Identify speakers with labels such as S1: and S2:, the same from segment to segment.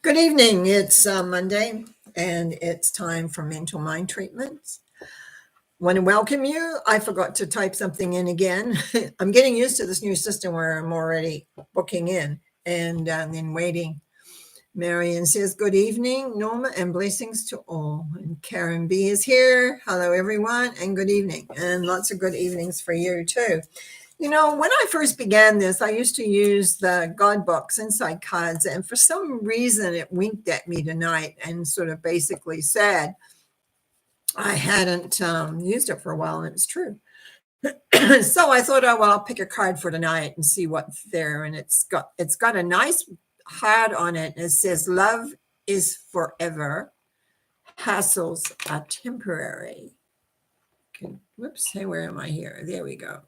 S1: Good evening. It's Monday and it's time for mental mind treatments. Want to welcome you. I forgot to type something in again. I'm getting used to this new system where I'm already booking in and then waiting. Marion says, good evening, Norma, and blessings to all. And Karen B is here. Hello, everyone, and good evening. And lots of good evenings for you, too. You know, when I first began this, I used to use the God Box Insight cards, and for some reason it winked at me tonight and sort of basically said I hadn't used it for a while, and it's true. So I thought, oh well, I'll pick a card for tonight and see what's there. And it's got a nice heart on it. And it says, "Love is forever. Hassles are temporary." Okay, whoops. Hey, where am I here? There we go.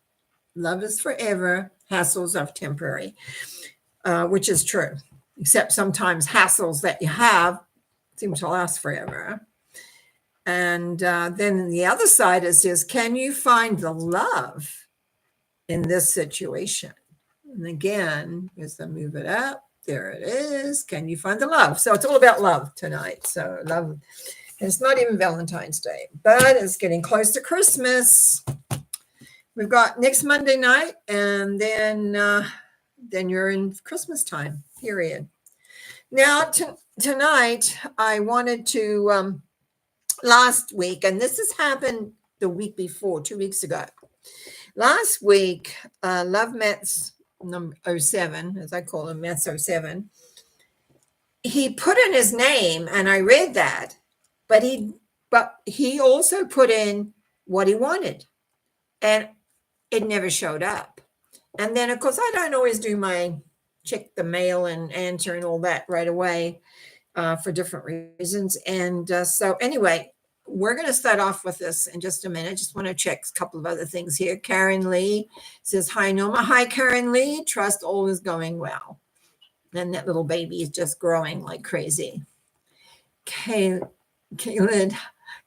S1: Love is forever. Hassles are temporary, which is true. Except sometimes hassles that you have seem to last forever. And then the other side is can you find the love in this situation? And again, as I move it up, there it is. Can you find the love? So it's all about love tonight. So love, and it's not even Valentine's Day, but it's getting close to Christmas. We've got next Monday night, and then you're in Christmas time, period. Now, tonight, I wanted to, last week, and this has happened the week before, 2 weeks ago. Last week, Love Maths number 07, as I call him, Maths 07, he put in his name, and I read that, but he also put in what he wanted, and it never showed up. And then, of course, I don't always do my check the mail and answer and all that right away for different reasons. And so anyway, we're going to start off with this in just a minute. Just want to check a couple of other things here. Karen Lee says, hi, Norma. Hi, Karen Lee. Trust all is going well. And that little baby is just growing like crazy. Kaylin,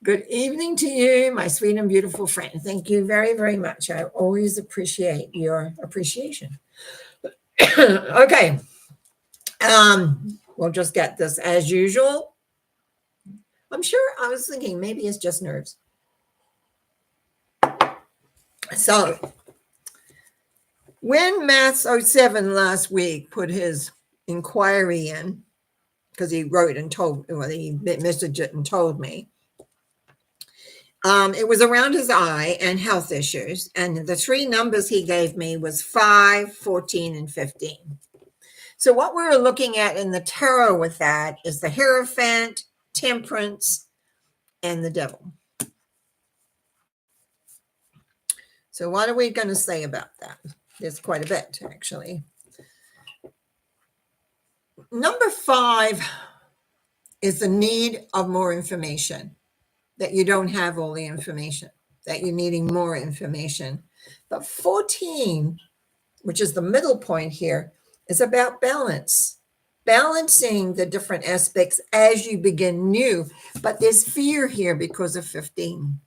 S1: good evening to you, my sweet and beautiful friend. Thank you very, very much. I always appreciate your appreciation. Okay. We'll just get this as usual. I'm sure I was thinking maybe it's just nerves. So when Maths 07 last week put his inquiry in, because he wrote and told, well, he messaged it and told me, it was around his eye and health issues. And the three numbers he gave me was 5, 14, and 15. So what we're looking at in the tarot with that is the Hierophant, Temperance, and the Devil. So what are we going to say about that? There's quite a bit, actually. Number 5 is the need of more information, that you don't have all the information, that you're needing more information. But 14, which is the middle point here, is about balance, balancing the different aspects as you begin new. But there's fear here because of 15.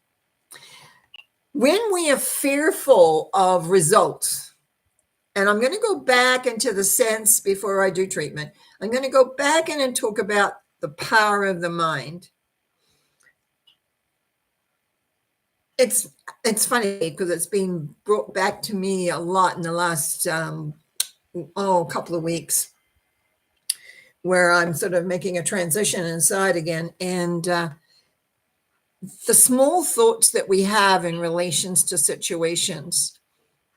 S1: When we are fearful of results, and I'm going to go back into the sense before I do treatment, I'm going to go back in and talk about the power of the mind. It's funny because it's been brought back to me a lot in the last couple of weeks, where I'm sort of making a transition inside again. And the small thoughts that we have in relations to situations,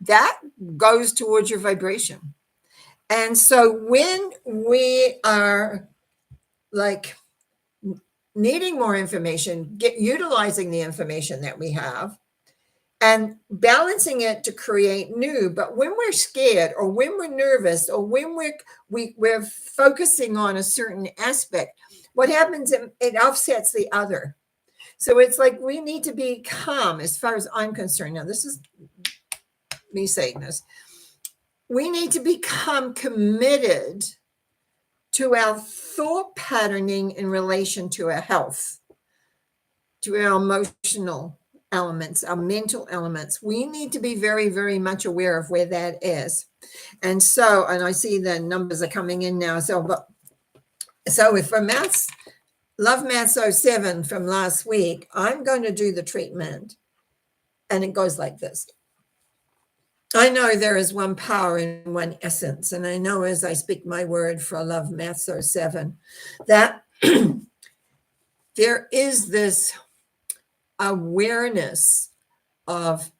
S1: that goes towards your vibration. And so when we are like needing more information, utilizing the information that we have and balancing it to create new. But when we're scared or when we're nervous or when we're focusing on a certain aspect, what happens, it offsets the other. So it's like we need to be calm as far as I'm concerned. Now, this is me saying this. We need to become committed to our thought patterning in relation to our health, to our emotional elements, our mental elements. We need to be very, very much aware of where that is. And so, and I see the numbers are coming in now. So So if for maths, Love Maths 07 from last week, I'm going to do the treatment. And it goes like this. I know there is one power in one essence. And I know as I speak my word for Love Maths 07, that there is this awareness of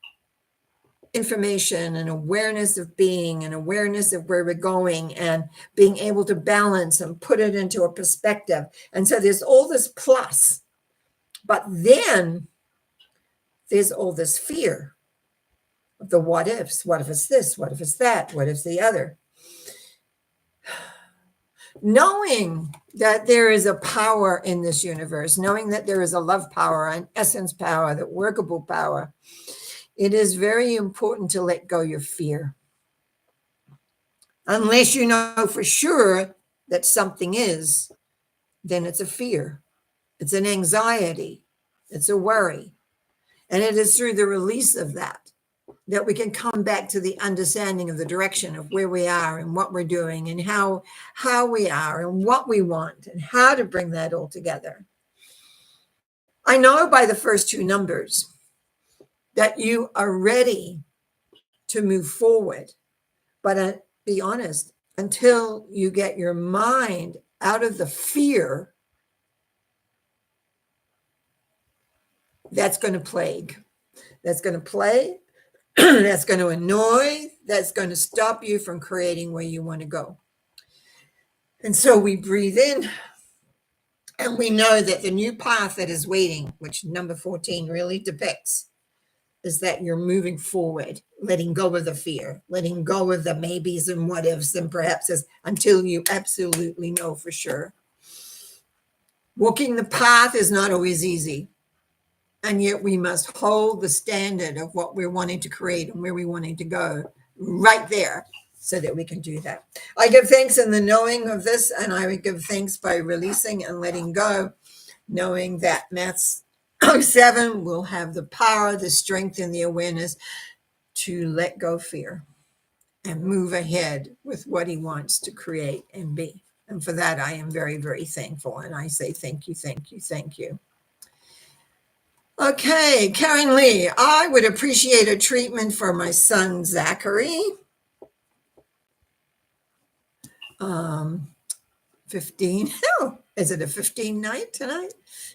S1: information and awareness of being and awareness of where we're going and being able to balance and put it into a perspective. And so there's all this plus, but then there's all this fear of the what ifs. What if it's this? What if it's that? What if it's the other? Knowing that there is a power in this universe, knowing that there is a love power, an essence power, that workable power, it is very important to let go your fear. Unless you know for sure that something is, then it's a fear. It's an anxiety. It's a worry. And it is through the release of that we can come back to the understanding of the direction of where we are and what we're doing and how we are and what we want and how to bring that all together. I know by the first two numbers that you are ready to move forward. But be honest, until you get your mind out of the fear, that's going to plague. That's going to play. That's going to annoy. That's going to stop you from creating where you want to go. And so we breathe in and we know that the new path that is waiting, which number 14 really depicts, is that you're moving forward, letting go of the fear, letting go of the maybes and what ifs and perhaps until you absolutely know for sure. Walking the path is not always easy. And yet we must hold the standard of what we're wanting to create and where we're wanting to go right there so that we can do that. I give thanks in the knowing of this, and I would give thanks by releasing and letting go, knowing that Maths 07 will have the power, the strength, and the awareness to let go fear and move ahead with what he wants to create and be. And for that, I am very, very thankful. And I say thank you, thank you, thank you. Okay, Karen Lee, I would appreciate a treatment for my son, Zachary. 15. Oh, is it a 15 night tonight?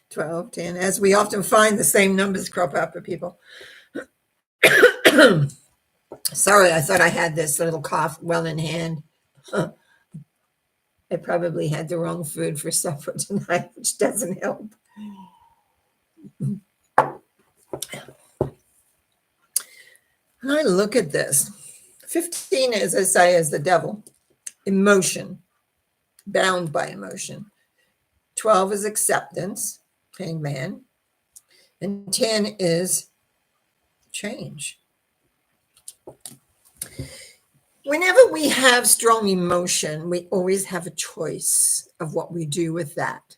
S1: 12, 10. As we often find, the same numbers crop up for people. Sorry, I thought I had this little cough well in hand. I probably had the wrong food for supper tonight, which doesn't help. And I look at this. 15, as I say, is the devil. Emotion, bound by emotion. 12 is acceptance, hangman. And 10 is change. Whenever we have strong emotion, we always have a choice of what we do with that.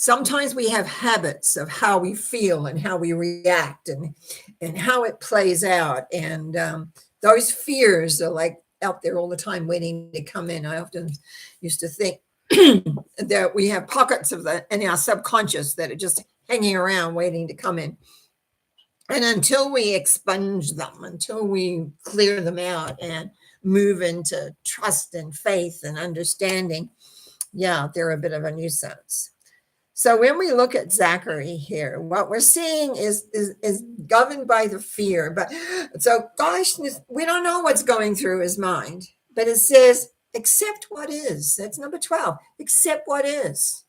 S1: Sometimes we have habits of how we feel and how we react and how it plays out. And those fears are like out there all the time waiting to come in. I often used to think that we have pockets of that in our subconscious that are just hanging around waiting to come in. And until we expunge them, until we clear them out and move into trust and faith and understanding, they're a bit of a nuisance. So when we look at Zachary here, what we're seeing is governed by the fear. But so, gosh, we don't know what's going through his mind. But it says, accept what is. That's number 12. Accept what is.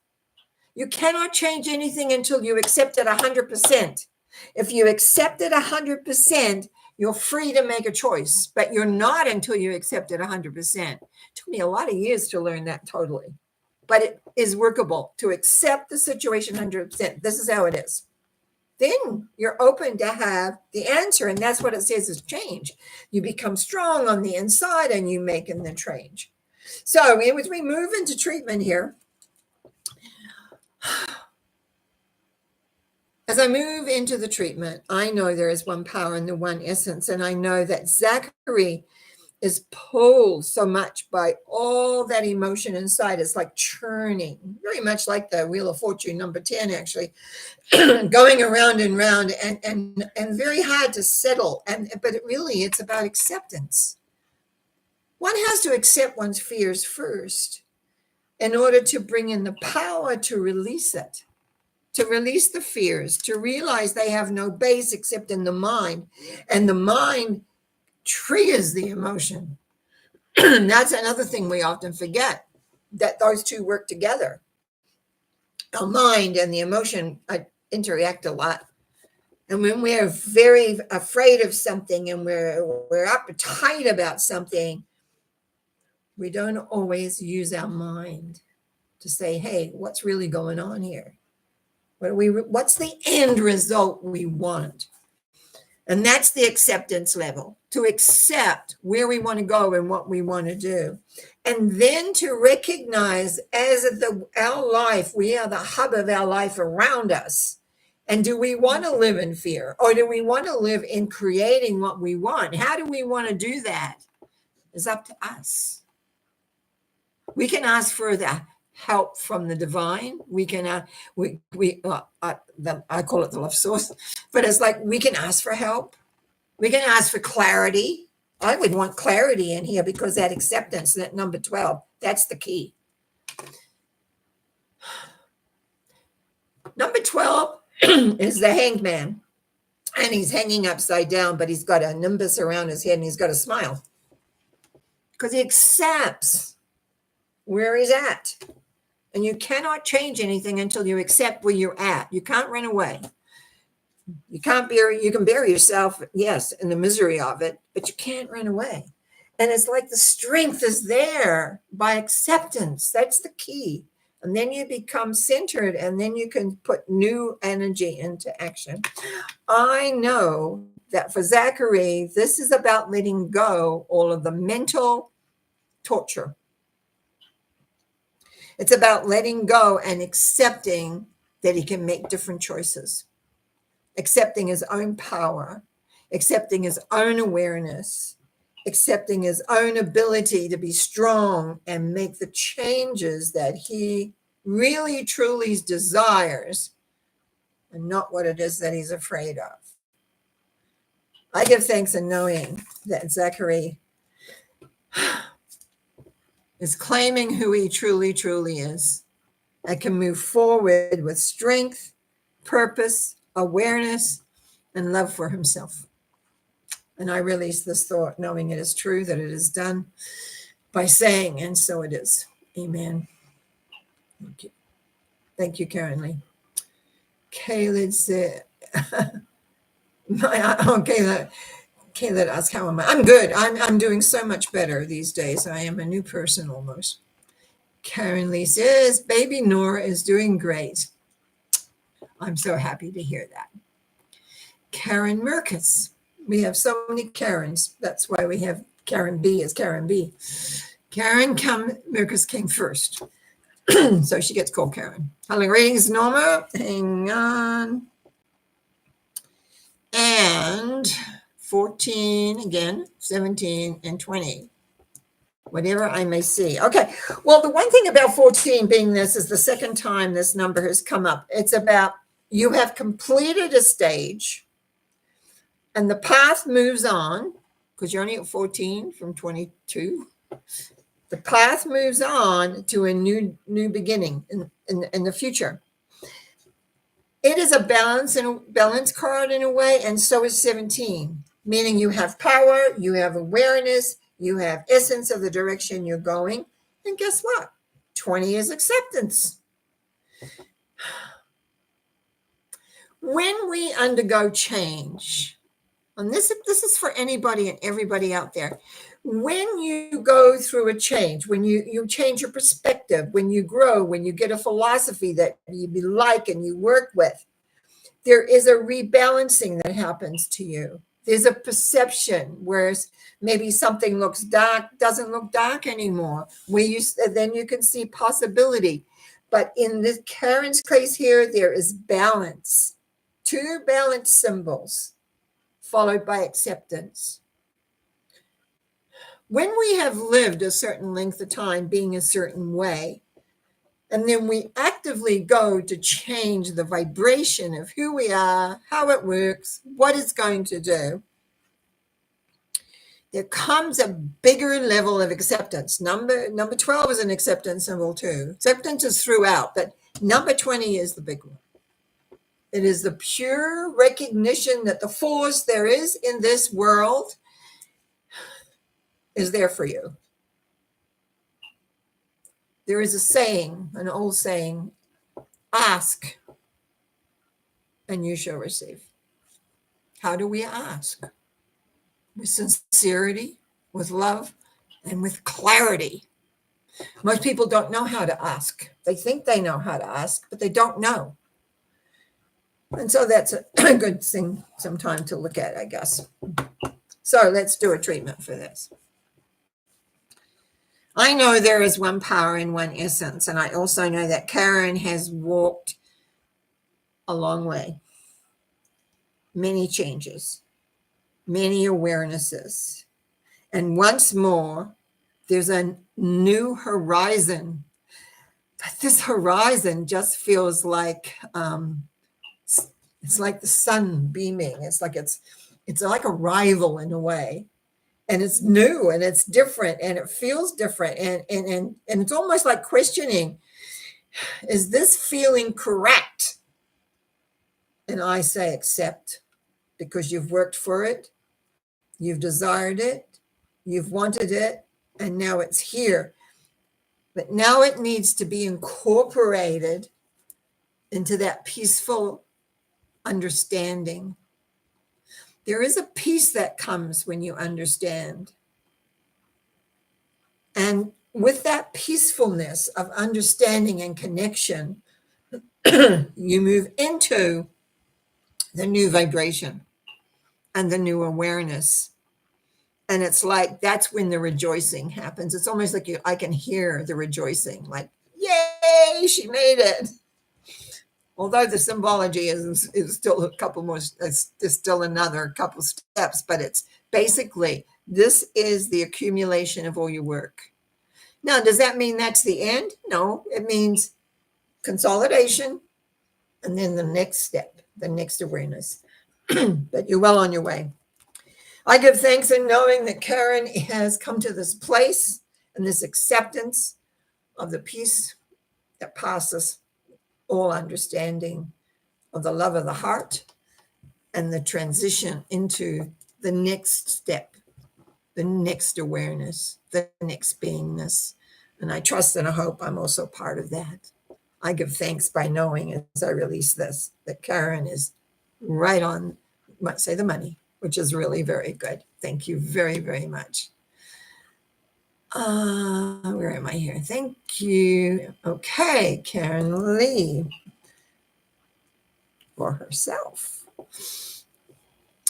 S1: You cannot change anything until you accept it 100%. If you accept it 100%, you're free to make a choice. But you're not until you accept it 100%. It took me a lot of years to learn that totally. But it is workable to accept the situation 100%. This is how it is. Then you're open to have the answer. And that's what it says is change. You become strong on the inside and you make the change. So as we move into treatment here, as I move into the treatment, I know there is one power and the one essence. And I know that Zachary is pulled so much by all that emotion inside. It's like churning, very much like the Wheel of Fortune, number 10, actually, going around and round, and very hard to settle. But it's about acceptance. One has to accept one's fears first in order to bring in the power to release it, to release the fears, to realize they have no base except in the mind, and the mind triggers the emotion. That's another thing we often forget, that those two work together. Our mind and the emotion interact a lot. And when we're very afraid of something and we're uptight about something, we don't always use our mind to say, hey, what's really going on here? What's the end result we want? And that's the acceptance level, to accept where we want to go and what we want to do. And then to recognize as our life, we are the hub of our life around us. And do we want to live in fear, or do we want to live in creating what we want? How do we want to do that? It's up to us. We can ask for the help from the divine. We can, I call it the love source, but it's like we can ask for help. We can ask for clarity. I would want clarity in here, because that acceptance, that number 12, that's the key. Number 12 is the hanged man, and he's hanging upside down, but he's got a nimbus around his head and he's got a smile because he accepts where he's at. And you cannot change anything until you accept where you're at. You can't run away. You can bury yourself, yes, in the misery of it, but you can't run away. And it's like the strength is there by acceptance. That's the key. And then you become centered, and then you can put new energy into action. I know that for Zachary, this is about letting go all of the mental torture. It's about letting go and accepting that he can make different choices, accepting his own power, accepting his own awareness, accepting his own ability to be strong and make the changes that he really, truly desires, and not what it is that he's afraid of. I give thanks in knowing that Zachary is claiming who he truly, truly is, and can move forward with strength, purpose, awareness, and love for himself. And I release this thought, knowing it is true, that it is done, by saying, and so it is. Amen. Thank you. Thank you, Karen Lee. Caleb said, Caleb asked, how am I? I'm good. I'm doing so much better these days. I am a new person almost. Karen Lee says, baby Nora is doing great. I'm so happy to hear that. Karen Merkus. We have so many Karens. That's why we have Karen B as Karen B. Karen Merkus came first. So she gets called Karen. Hello, ratings, Norma. Hang on. And 14 again, 17 and 20. Whatever I may see. Okay. Well, the one thing about 14 being this is the second time this number has come up. It's about you have completed a stage and the path moves on, because you're only at 14 from 22. The path moves on to a new beginning in the future. It is a balance card in a way, and so is 17, meaning you have power, you have awareness, you have essence of the direction you're going. And guess what? 20 is acceptance. When we undergo change, and this is for anybody and everybody out there, when you go through a change, when you change your perspective, when you grow, when you get a philosophy that you like and you work with, there is a rebalancing that happens to you. There's a perception where maybe something looks dark, doesn't look dark anymore, then you can see possibility. But in this Karen's case here, there is balance. 2 balance symbols followed by acceptance. When we have lived a certain length of time being a certain way, and then we actively go to change the vibration of who we are, how it works, what it's going to do, there comes a bigger level of acceptance. Number 12 is an acceptance symbol too. Acceptance is throughout, but number 20 is the big one. It is the pure recognition that the force there is in this world is there for you. There is a saying, an old saying, ask and you shall receive. How do we ask? With sincerity, with love, and with clarity. Most people don't know how to ask. They think they know how to ask, but they don't know. And so that's a good thing sometime to look at, I guess. So let's do a treatment for this. I know there is one power in one essence, and I also know that Karen has walked a long way. Many changes, many awarenesses. And once more, there's a new horizon. But this horizon just feels like it's like the sun beaming. It's like a rival in a way. And it's new and it's different and it feels different. And it's almost like questioning, is this feeling correct? And I say accept, because you've worked for it, you've desired it, you've wanted it, and now it's here. But now it needs to be incorporated into that peaceful understanding. There is a peace that comes when you understand. And with that peacefulness of understanding and connection, you move into the new vibration and the new awareness. And it's like, that's when the rejoicing happens. It's almost like I can hear the rejoicing, like, yay, she made it. Although the symbology is still a couple more, there's still another couple steps, but it's basically, this is the accumulation of all your work. Now, does that mean that's the end? No, it means consolidation and then the next step, the next awareness. But you're well on your way. I give thanks in knowing that Karen has come to this place and this acceptance of the peace that passes all understanding, of the love of the heart, and the transition into the next step, the next awareness, the next beingness. And I trust and I hope I'm also part of that. I give thanks by knowing, as I release this, that Karen is right on, might say, the money, which is really very good. Thank you very, very much. Where am I here? Thank you. Okay, Karen Lee for herself.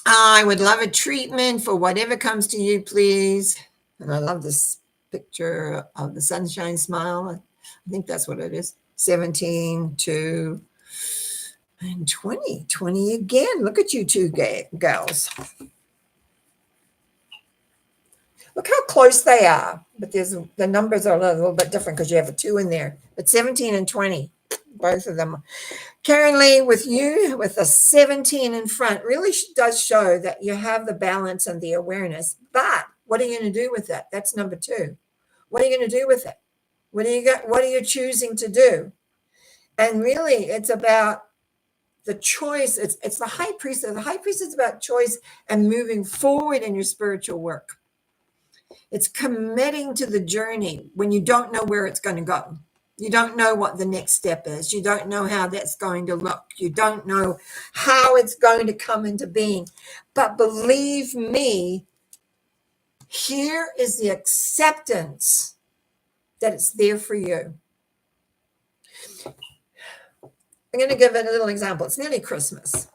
S1: I would love a treatment for whatever comes to you, please. And I love this picture of the sunshine smile. I think that's what it is. 17, 2, and 20. 20 again. Look at you two gals. Look how close they are. But the numbers are a little bit different because you have a 2 in there. But 17 and 20, both of them. Karen Lee, with you, with a 17 in front, really does show that you have the balance and the awareness. But what are you going to do with that? That's number 2. What are you going to do with it? What are you choosing to do? And really, it's about the choice. It's the high priestess. The high priestess is about choice and moving forward in your spiritual work. It's committing to the journey when you don't know where it's going to go. You don't know what the next step is. You don't know how that's going to look. You don't know how it's going to come into being. But believe me, here is the acceptance that it's there for you. I'm going to give it a little example. It's nearly Christmas.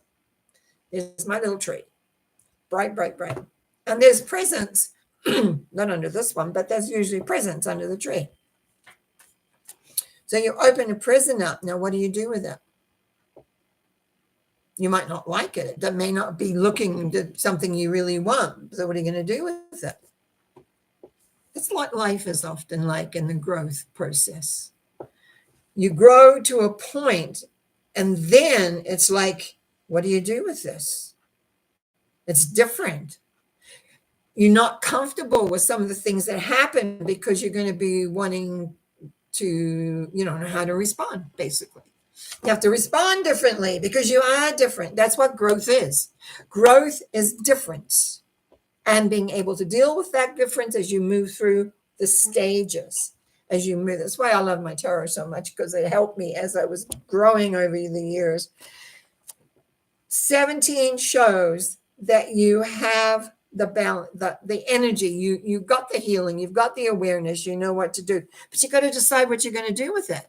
S1: There's my little tree. Bright, bright, bright. And there's presents, not under this one, but there's usually presents under the tree. So you open a present up. Now, what do you do with it? You might not like it. It may not be looking to something you really want. So what are you going to do with it? It's what life is often like in the growth process. You grow to a point, and then it's like, what do you do with this? It's different. You're not comfortable with some of the things that happen because you're going to be wanting to, know how to respond, basically. You have to respond differently because you are different. That's what growth is. Growth is difference, and being able to deal with that difference as you move through the stages. As you move, that's why I love my tarot so much, because it helped me as I was growing over the years. 17 shows that you have the balance, the energy, you've got the healing, you've got the awareness, you know what to do, but you got to decide what you're going to do with it.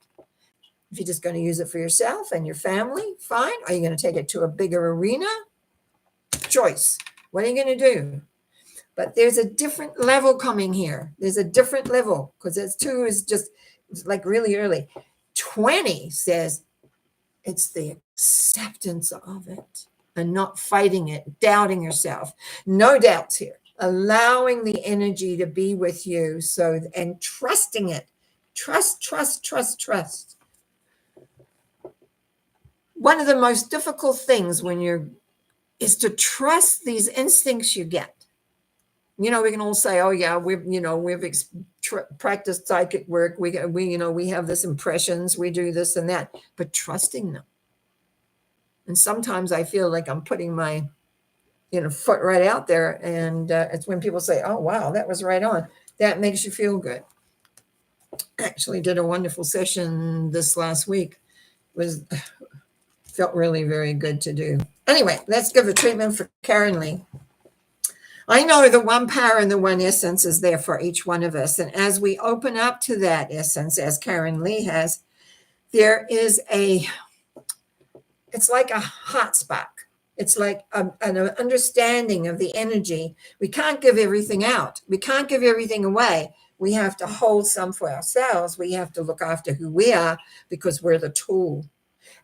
S1: If you're just going to use it for yourself and your family, fine. Are you going to take it to a bigger arena? Choice. What are you going to do? But there's a different level coming here. There's a different level, because it's 2 is just like really early. 20 says it's the acceptance of it and not fighting it, doubting yourself. No doubts here. Allowing the energy to be with you, and trusting it. Trust, trust, trust, trust. One of the most difficult things is to trust these instincts you get. We can all say, oh yeah, we've practiced psychic work. We have this impressions, we do this and that, but trusting them. And sometimes I feel like I'm putting my, foot right out there. And it's when people say, oh, wow, that was right on. That makes you feel good. Actually did a wonderful session this last week. Felt really very good to do. Anyway, let's give a treatment for Karen Lee. I know the one power and the one essence is there for each one of us. And as we open up to that essence, as Karen Lee has, there is it's like a hot spark. It's like an understanding of the energy. We can't give everything out. We can't give everything away. We have to hold some for ourselves. We have to look after who we are, because we're the tool.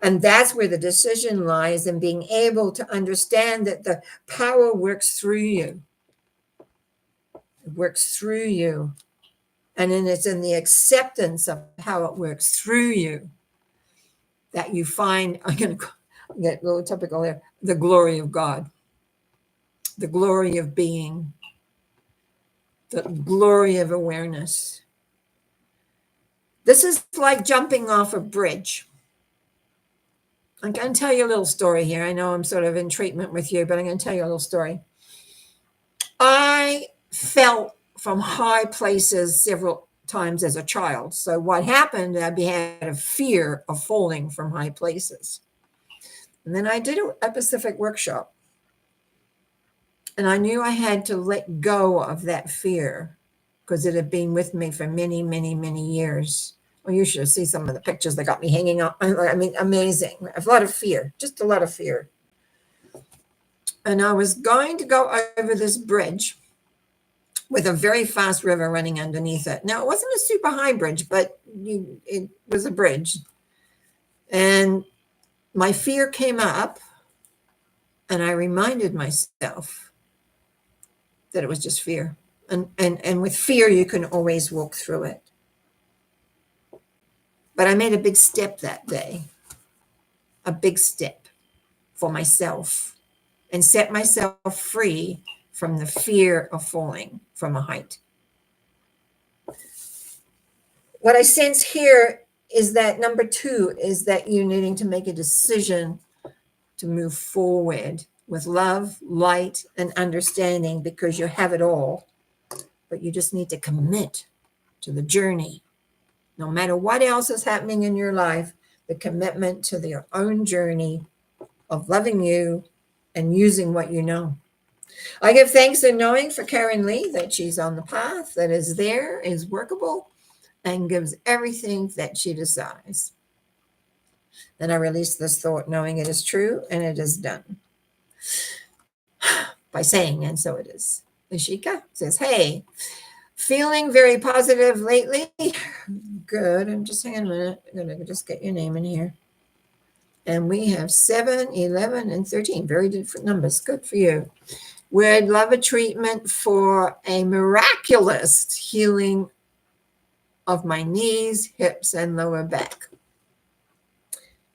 S1: And that's where the decision lies, in being able to understand that the power works through you. It works through you. And then it's in the acceptance of how it works through you that you find, I'm going to get a little typical here, the glory of God, the glory of being, the glory of awareness. This is like jumping off a bridge. I'm going to tell you a little story here. I know I'm sort of in treatment with you, but I'm going to tell you a little story. I fell from high places several times as a child. So what happened, I had a fear of falling from high places. And then I did a Pacific workshop. And I knew I had to let go of that fear, because it had been with me for many, many, many years. Well, you should see some of the pictures that got me hanging up. I mean, amazing. A lot of fear, just a lot of fear. And I was going to go over this bridge with a very fast river running underneath it. Now, it wasn't a super high bridge, but it was a bridge. And my fear came up, and I reminded myself that it was just fear. And with fear, you can always walk through it. But I made a big step that day, a big step for myself, and set myself free from the fear of falling from a height. What I sense here is that number 2 is that you needing to make a decision to move forward with love, light, and understanding, because you have it all, but you just need to commit to the journey. No matter what else is happening in your life, the commitment to your own journey of loving you and using what you know. I give thanks and knowing for Karen Lee, that she's on the path that is there, is workable, and gives everything that she desires. Then I release this thought, knowing it is true and it is done. By saying, and so it is. Ashika says, hey, feeling very positive lately. Good. I'm just hang on a minute. I'm going to just get your name in here. And we have 7, 11, and 13. Very different numbers. Good for you. Would love a treatment for a miraculous healing of my knees, hips, and lower back.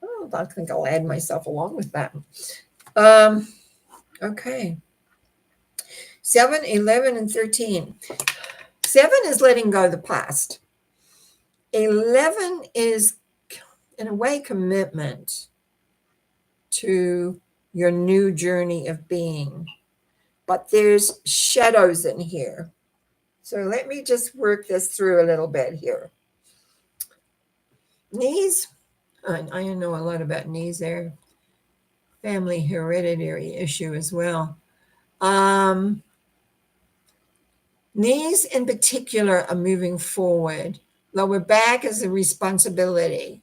S1: Oh, I think I'll add myself along with that. Okay. 7, 11, and 13. 7 is letting go of the past. 11 is, in a way, commitment to your new journey of being. But there's shadows in here. So let me just work this through a little bit here. Knees. I know a lot about knees there. Family hereditary issue as well. Knees in particular are moving forward. Lower back is a responsibility.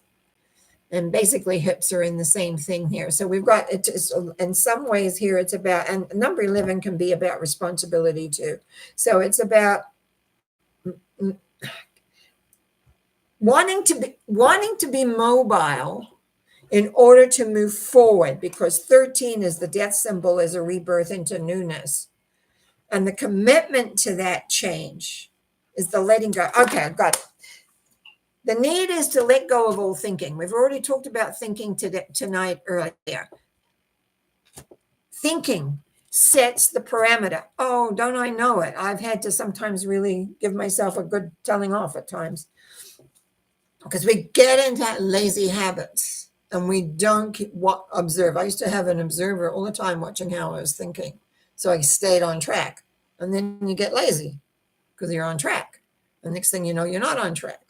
S1: And basically hips are in the same thing here. So we've got it in some ways here, it's about, and number 11 can be about responsibility too. So it's about wanting to be mobile in order to move forward, because 13 is the death symbol, is a rebirth into newness. And the commitment to that change is the letting go. Okay, I've got it. The need is to let go of old thinking. We've already talked about thinking tonight earlier. Thinking sets the parameter. Oh, don't I know it? I've had to sometimes really give myself a good telling off at times, because we get into lazy habits and we don't observe. I used to have an observer all the time watching how I was thinking, so I stayed on track. And then you get lazy because you're on track. The next thing you know, you're not on track.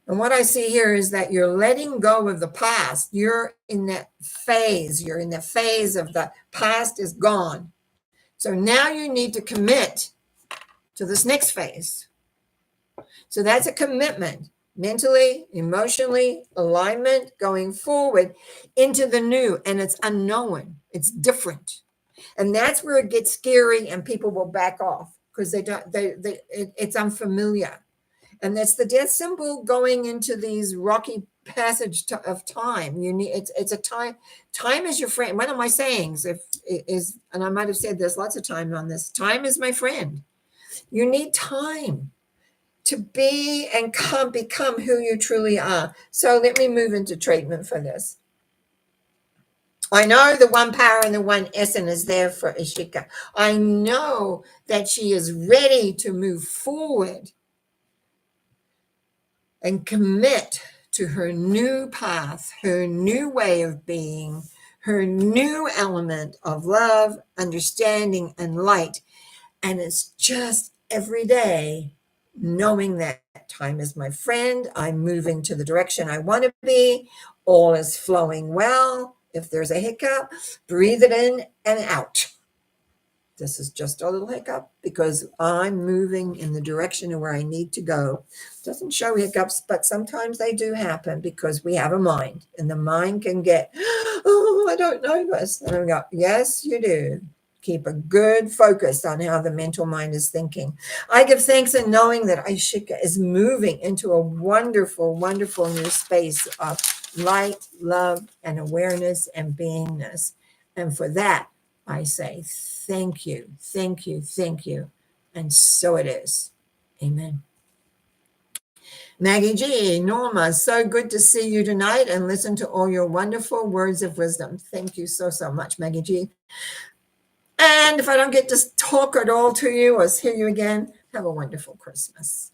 S1: And what I see here is that you're letting go of the past. You're in that phase. You're in the phase of the past is gone. So now you need to commit to this next phase. So that's a commitment, mentally, emotionally, alignment, going forward into the new. And it's unknown. It's different. And that's where it gets scary and people will back off because it's unfamiliar. And that's the death symbol going into these rocky passage of time. You need it's a time. Time is your friend. One of my sayings is, and I might have said this lots of times on this, time is my friend. You need time to be and become who you truly are. So let me move into treatment for this. I know the one power and the one essence is there for Ishika. I know that she is ready to move forward and commit to her new path, her new way of being, her new element of love, understanding, and light. And it's just every day knowing that time is my friend. I'm moving to the direction I want to be. All is flowing well. If there's a hiccup, breathe it in and out. This is just a little hiccup because I'm moving in the direction of where I need to go. Doesn't show hiccups, but sometimes they do happen because we have a mind, and the mind can get, oh, I don't know this. And I go, yes, you do. Keep a good focus on how the mental mind is thinking. I give thanks in knowing that Aishika is moving into a wonderful, wonderful new space of light, love, and awareness and beingness. And for that, I say thank you, thank you, thank you. And so it is. Amen. Maggie G, Norma, so good to see you tonight and listen to all your wonderful words of wisdom. Thank you so, so much, Maggie G. And if I don't get to talk at all to you or hear you again, have a wonderful Christmas.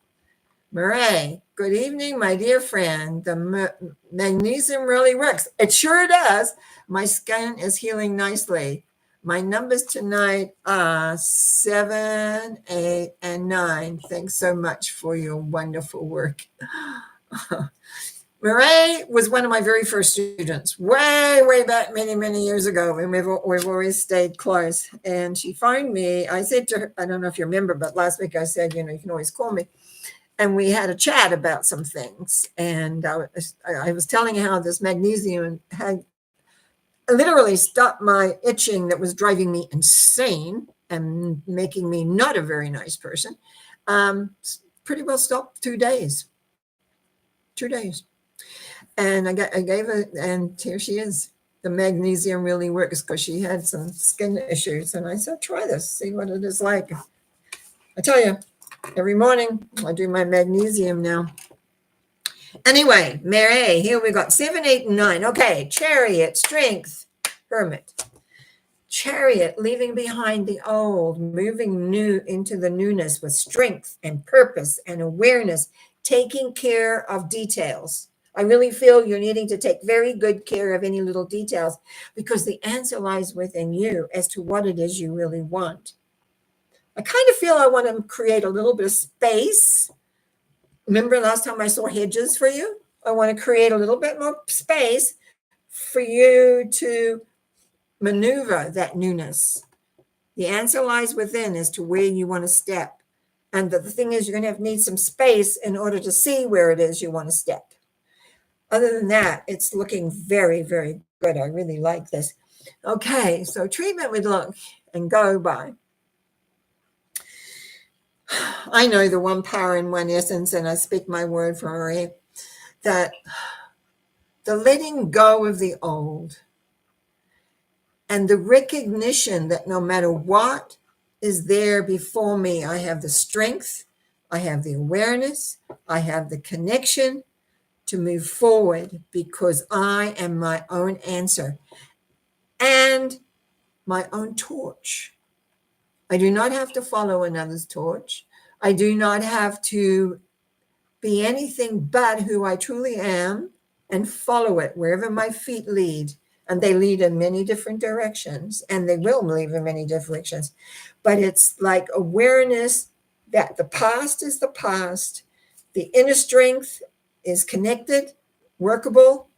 S1: Murray, good evening, my dear friend. The magnesium really works. It sure does. My skin is healing nicely. My numbers tonight are 7, 8, and 9. Thanks so much for your wonderful work. Murray was one of my very first students, way back many, many years ago, and we've always stayed close. And she phoned me. I said to her, I don't know if you remember, but last week I said, you can always call me. And we had a chat about some things. And I was telling her how this magnesium had literally stopped my itching that was driving me insane and making me not a very nice person. Pretty well stopped 2 days. 2 days. And I gave her, and here she is. the magnesium really works because she had some skin issues. And I said, try this, see what it is like. I tell you, every morning I do my magnesium now. Anyway, Mary, here we got 7, 8, and 9. Okay, Chariot, Strength, Hermit. Chariot, leaving behind the old, moving new into the newness with strength and purpose and awareness, taking care of details. I really feel you're needing to take very good care of any little details because the answer lies within you as to what it is you really want. I kind of feel I want to create a little bit of space. Remember last time I saw hedges for you? I want to create a little bit more space for you to maneuver that newness. The answer lies within as to where you want to step. And the thing is, you're going to need some space in order to see where it is you want to step. Other than that, it's looking very, very good. I really like this. Okay, so treatment would look and go by. I know the one power and one essence, and I speak my word for Marie, that the letting go of the old and the recognition that no matter what is there before me, I have the strength, I have the awareness, I have the connection to move forward because I am my own answer and my own torch. I do not have to follow another's torch. I do not have to be anything but who I truly am and follow it wherever my feet lead. And they lead in many different directions, and they will lead in many directions. But it's like awareness that the past is the past. The inner strength is connected, workable,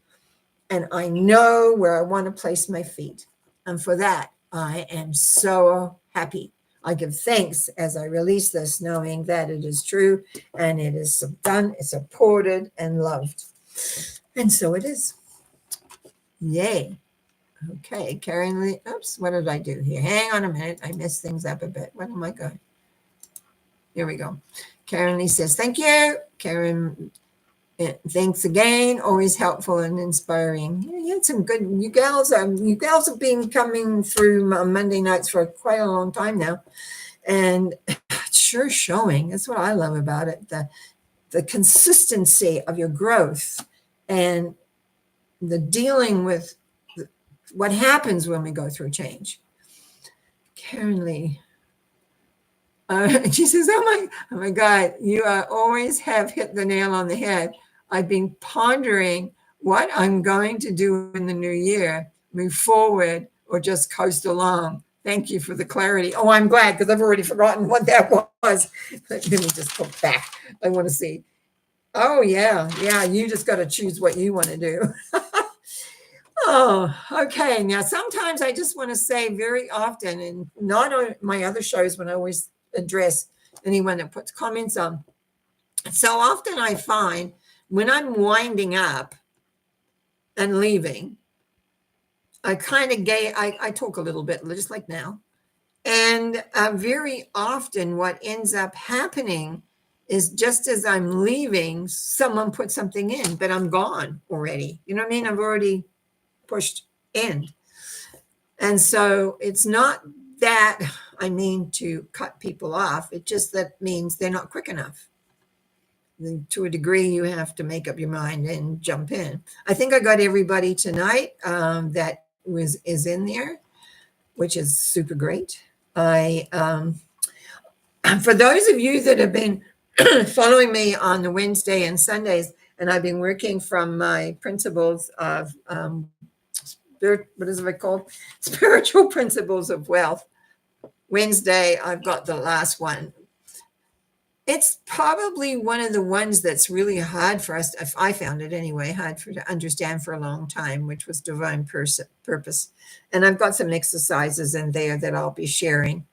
S1: and I know where I want to place my feet. And for that, I am so happy. I give thanks as I release this, knowing that it is true and it is done, it's supported and loved. And so it is. Yay. Okay, Karen Lee. Oops, what did I do here? Hang on a minute. I messed things up a bit. Where am I going? Here we go. Karen Lee says, thank you. Karen, thanks again. Always helpful and inspiring. You had some good, you gals have been coming through Monday nights for quite a long time now. And it's sure showing. That's what I love about it. The consistency of your growth and the dealing with what happens when we go through change. Karen Lee. She says, oh my God, you always have hit the nail on the head. I've been pondering what I'm going to do in the new year, move forward or just coast along. Thank you for the clarity. Oh, I'm glad because I've already forgotten what that was. Let me just go back. I want to see. Oh, yeah. You just got to choose what you want to do. Oh, okay. Now, sometimes I just want to say very often, and not on my other shows when I always address anyone that puts comments on. So often I find when I'm winding up and leaving, I kind of I talk a little bit, just like now. And very often what ends up happening is just as I'm leaving, someone put something in, but I'm gone already. You know what I mean? I've already pushed in. And so it's not that I mean to cut people off. It just that means they're not quick enough. And to a degree, you have to make up your mind and jump in. I think I got everybody tonight that is in there, which is super great. I for those of you that have been following me on the Wednesday and Sundays, and I've been working from my principles of what is it called? Spiritual Principles of Wealth. Wednesday, I've got the last one. It's probably one of the ones that's really hard for us, if I found it anyway, hard to understand for a long time, which was divine purpose. And I've got some exercises in there that I'll be sharing.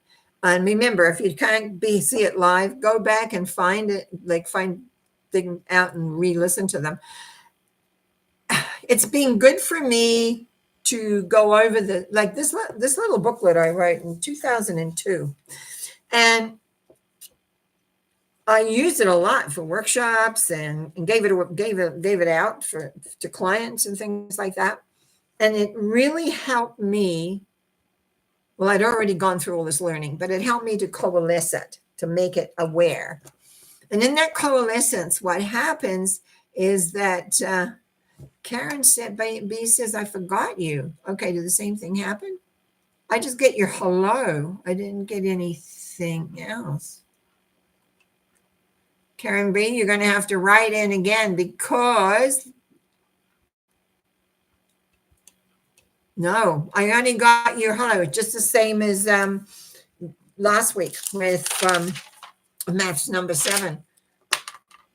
S1: And remember, if you can't see it live, go back and find it, dig them out and re-listen to them. It's been good for me to go over this little booklet I wrote in 2002. And I used it a lot for workshops and gave it out to clients and things like that. And it really helped me. Well, I'd already gone through all this learning, but it helped me to coalesce it, to make it aware. And in that coalescence, what happens is that Karen said, B says, I forgot you. Okay, did the same thing happen? I just get your hello. I didn't get anything else. Karen B, you're going to have to write in again because no, I only got your hello, just the same as last week with match number 7.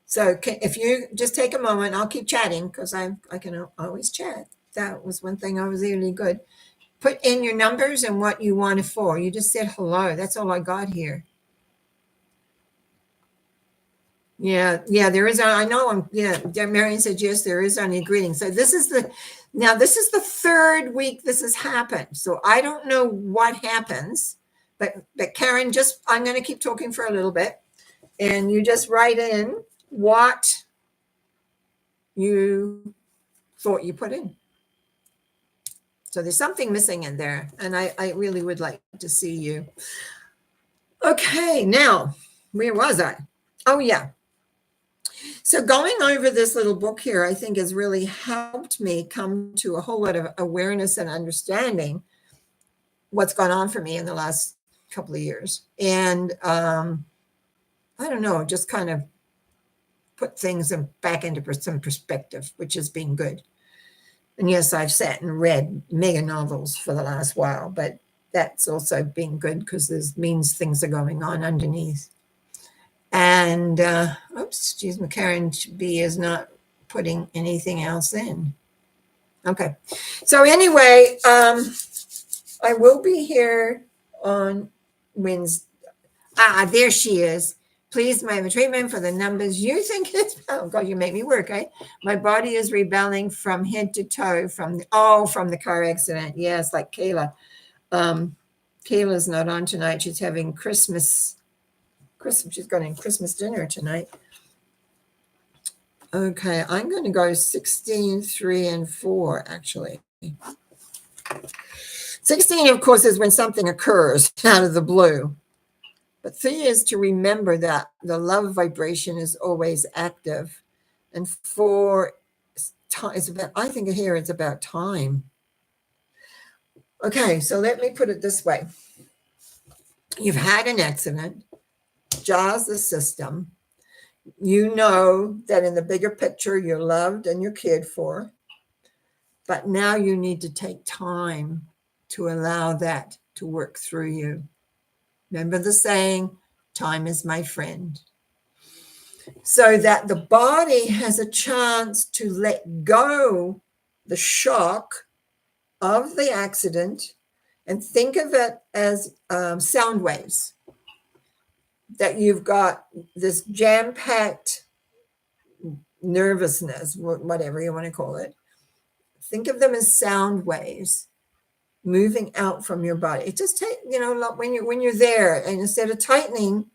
S1: So if you just take a moment, I'll keep chatting because I can always chat. That was one thing I was really good. Put in your numbers and what you want it for. You just said hello. That's all I got here. Yeah, there is. I know. Marion said yes. There is only greeting. So this is the 3rd week this has happened. So I don't know what happens, but Karen, I'm going to keep talking for a little bit, and you just write in what you thought you put in. So there's something missing in there, and I really would like to see you. Okay, now, where was I? Oh, yeah. So going over this little book here, I think has really helped me come to a whole lot of awareness and understanding what's gone on for me in the last couple of years. And I don't know, just kind of put things back into some perspective, which has been good. And yes, I've sat and read mega novels for the last while, but that's also been good because this means things are going on underneath. And, excuse me, Karen B is not putting anything else in. Okay. So anyway, I will be here on Wednesday. There she is. Please, my treatment for the numbers you think it's, oh God, you make me work, eh? My body is rebelling from head to toe from the car accident. Yes, like Kayla. Kayla's not on tonight. She's having Christmas. She's going to Christmas dinner tonight. Okay, I'm going to go 16, 3, and 4, actually. 16, of course, is when something occurs out of the blue. But 3 is to remember that the love vibration is always active. And 4 is about, I think here it's about time. Okay, so let me put it this way. You've had an accident, jars the system. You know that in the bigger picture, you're loved and you're cared for. But now you need to take time to allow that to work through you. Remember the saying, time is my friend. So that the body has a chance to let go the shock of the accident and think of it as sound waves. That you've got this jam-packed nervousness, whatever you want to call it. Think of them as sound waves moving out from your body. It just takes, when you're there, and instead of tightening,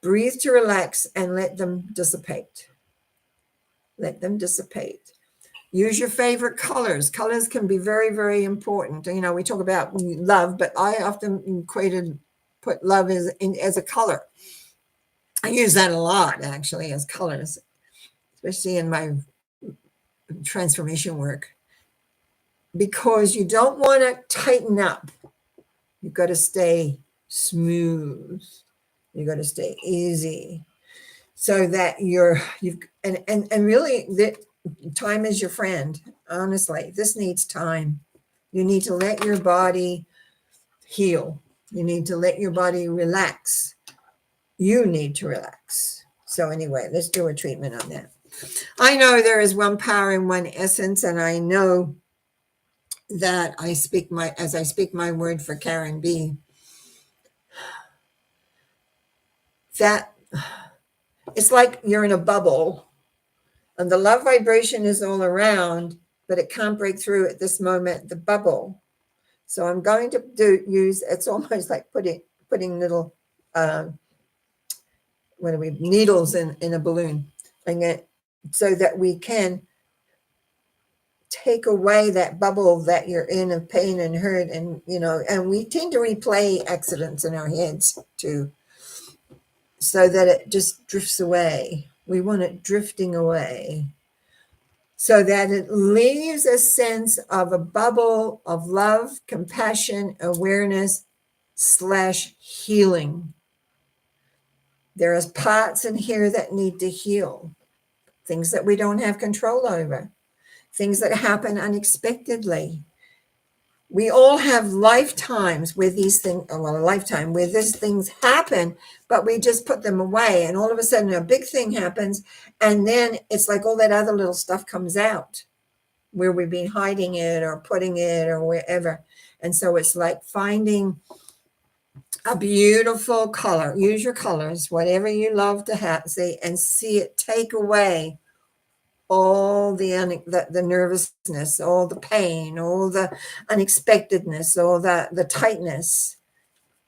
S1: breathe to relax and let them dissipate. Let them dissipate. Use your favorite colors. Colors can be very, very important. We talk about love, but I often put love as a color. I use that a lot, actually, as colors, especially in my transformation work, because you don't want to tighten up. You've got to stay smooth. You've got to stay easy, so that and really that time is your friend. Honestly, this needs time. You need to let your body heal. You need to let your body relax. You need to relax. So anyway, let's do a treatment on that. I know there is one power and one essence, and I know that as I speak my word for Karen B, that it's like you're in a bubble and the love vibration is all around, but it can't break through at this moment, the bubble. So I'm going to it's almost like putting little, needles in a balloon, so that we can take away that bubble that you're in of pain and hurt, and and we tend to replay accidents in our heads too, so that it just drifts away. We want it drifting away so that it leaves a sense of a bubble of love, compassion, awareness / healing. There is parts in here that need to heal, things that we don't have control over, things that happen unexpectedly. We all have lifetimes where these things, well, a lifetime where these things happen, but we just put them away. And all of a sudden a big thing happens. And then it's like all that other little stuff comes out where we've been hiding it or putting it or wherever. And so it's like finding a beautiful color. Use your colors, whatever you love to have, say, and see it take away all the nervousness, all the pain, all the unexpectedness, all the tightness,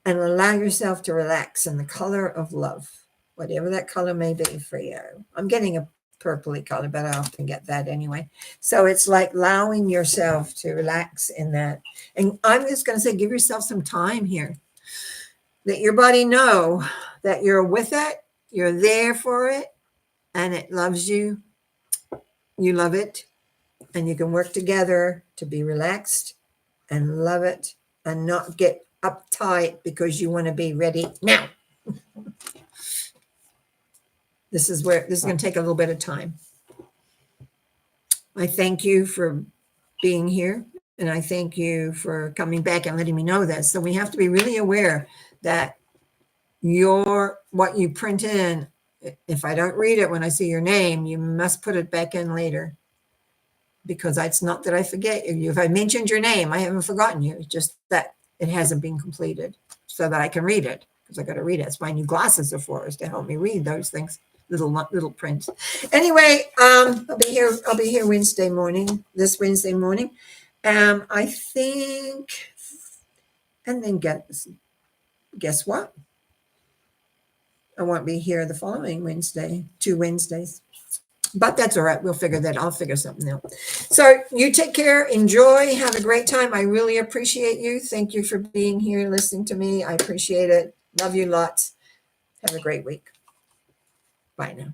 S1: and allow yourself to relax in the color of love, whatever that color may be for you. I'm getting a purpley color, but I often get that anyway. So it's like allowing yourself to relax in that. And I'm just going to say, give yourself some time here. Let your body know that you're with it, you're there for it, and it loves you. You love it, and you can work together to be relaxed and love it and not get uptight because you want to be ready now. This is going to take a little bit of time. I thank you for being here, and I thank you for coming back and letting me know this. So we have to be really aware that what you print in, if I don't read it when I see your name, you must put it back in later. Because it's not that I forget you. If I mentioned your name, I haven't forgotten you. It's just that it hasn't been completed so that I can read it, because I got to read it. That's why I need glasses are for, is to help me read those things, little prints. Anyway, I'll be here this Wednesday morning. I think, and then guess what? I won't be here the following Wednesday, 2 Wednesdays. But that's all right. I'll figure something out. So you take care, enjoy, have a great time. I really appreciate you. Thank you for being here, listening to me. I appreciate it. Love you lots. Have a great week. Bye now.